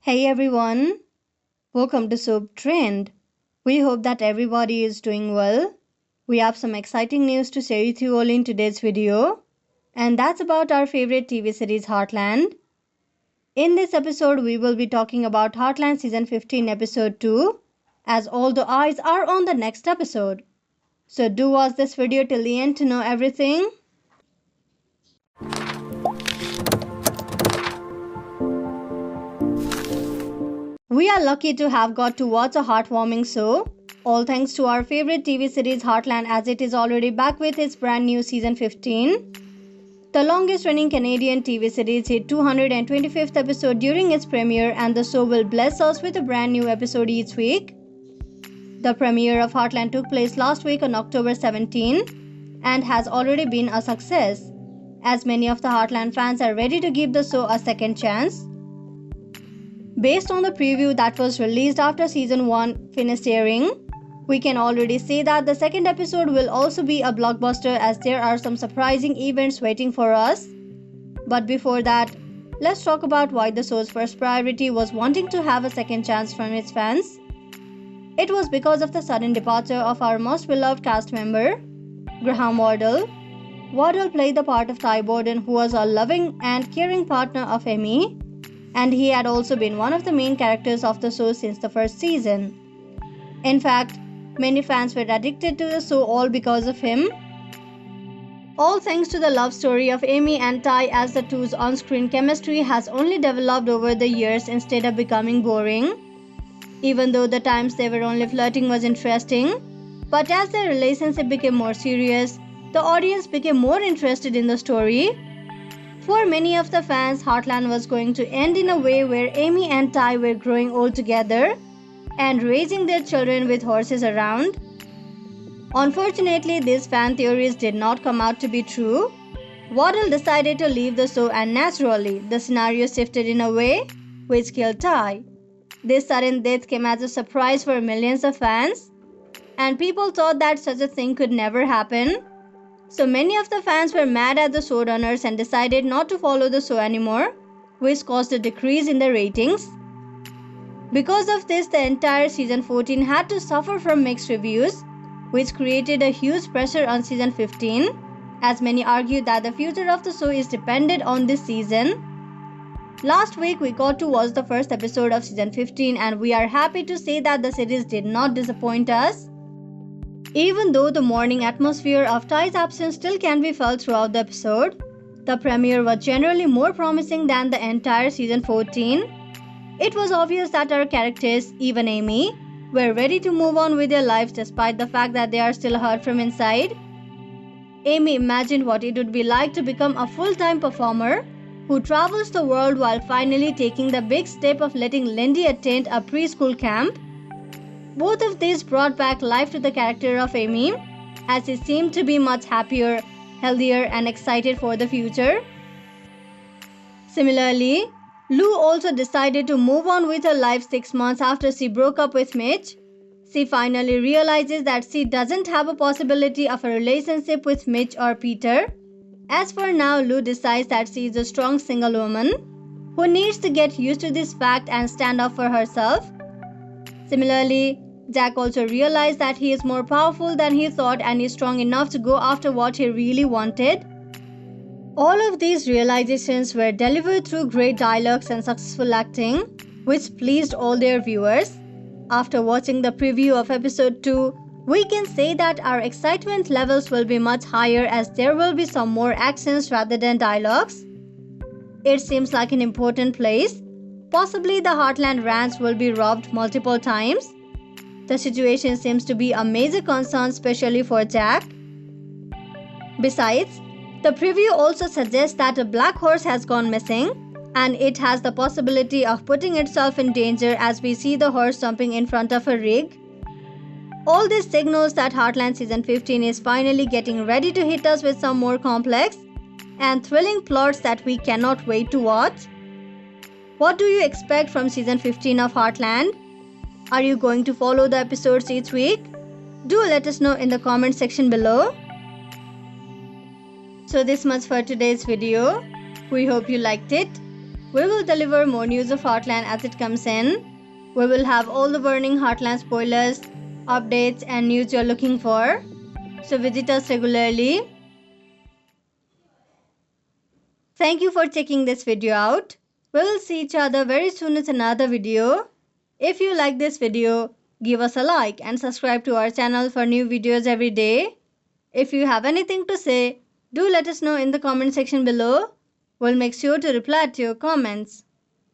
Hey everyone, welcome to Soap Trend. We hope that everybody is doing well. We have some exciting news to share with you all in today's video, and that's about our favorite TV series Heartland. In this episode, we will be talking about Heartland Season 15 Episode 2, as all the eyes are on the next episode. So do watch this video till the end to know everything. We are lucky to have got to watch a heartwarming show, all thanks to our favorite TV series Heartland, as it is already back with its brand new season 15. The longest running Canadian TV series hit 225th episode during its premiere, and the show will bless us with a brand new episode each week. The premiere of Heartland took place last week on October 17 and has already been a success, as many of the Heartland fans are ready to give the show a second chance. Based on the preview that was released after season 1 finished airing, we can already say that the second episode will also be a blockbuster, as there are some surprising events waiting for us. But before that, let's talk about why the show's first priority was wanting to have a second chance from its fans. It was because of the sudden departure of our most beloved cast member, Graham Wardle. Wardle played the part of Ty Borden, who was a loving and caring partner of Amy, and he had also been one of the main characters of the show since the first season. In fact, many fans were addicted to the show all because of him. All thanks to the love story of Amy and Ty, as the two's on-screen chemistry has only developed over the years instead of becoming boring. Even though the times they were only flirting was interesting, but as their relationship became more serious, the audience became more interested in the story. For many of the fans, Heartland was going to end in a way where Amy and Ty were growing old together and raising their children with horses around. Unfortunately, these fan theories did not come out to be true. Wardle decided to leave the show, and naturally, the scenario shifted in a way which killed Ty. This sudden death came as a surprise for millions of fans, and people thought that such a thing could never happen. So many of the fans were mad at the showrunners and decided not to follow the show anymore, which caused a decrease in the ratings. Because of this, the entire season 14 had to suffer from mixed reviews, which created a huge pressure on season 15, as many argued that the future of the show is dependent on this season. Last week, we got to watch the first episode of season 15, and we are happy to say that the series did not disappoint us. Even though the mourning atmosphere of Ty's absence still can be felt throughout the episode, the premiere was generally more promising than the entire season 14. It was obvious that our characters, even Amy, were ready to move on with their lives despite the fact that they are still hurt from inside. Amy imagined what it would be like to become a full-time performer who travels the world, while finally taking the big step of letting Lindy attend a preschool camp. Both of these brought back life to the character of Amy, as she seemed to be much happier, healthier, and excited for the future. Similarly, Lou also decided to move on with her life 6 months after she broke up with Mitch. She finally realizes that she doesn't have a possibility of a relationship with Mitch or Peter. As for now, Lou decides that she is a strong single woman who needs to get used to this fact and stand up for herself. Similarly, Jack also realized that he is more powerful than he thought and is strong enough to go after what he really wanted. All of these realizations were delivered through great dialogues and successful acting, which pleased all their viewers. After watching the preview of episode 2, we can say that our excitement levels will be much higher, as there will be some more actions rather than dialogues. It seems like an important place. Possibly the Heartland Ranch will be robbed multiple times. The situation seems to be a major concern, especially for Jack. Besides, the preview also suggests that a black horse has gone missing, and it has the possibility of putting itself in danger, as we see the horse jumping in front of a rig. All this signals that Heartland Season 15 is finally getting ready to hit us with some more complex and thrilling plots that we cannot wait to watch. What do you expect from Season 15 of Heartland? Are you going to follow the episodes each week? Do let us know in the comment section below. So this much for today's video. We hope you liked it. We will deliver more news of Heartland as it comes in. We will have all the burning Heartland spoilers, updates, and news you're looking for. So visit us regularly. Thank you for checking this video out. We will see each other very soon with another video. If you like this video, give us a like and subscribe to our channel for new videos every day. If you have anything to say, do let us know in the comment section below. We'll make sure to reply to your comments.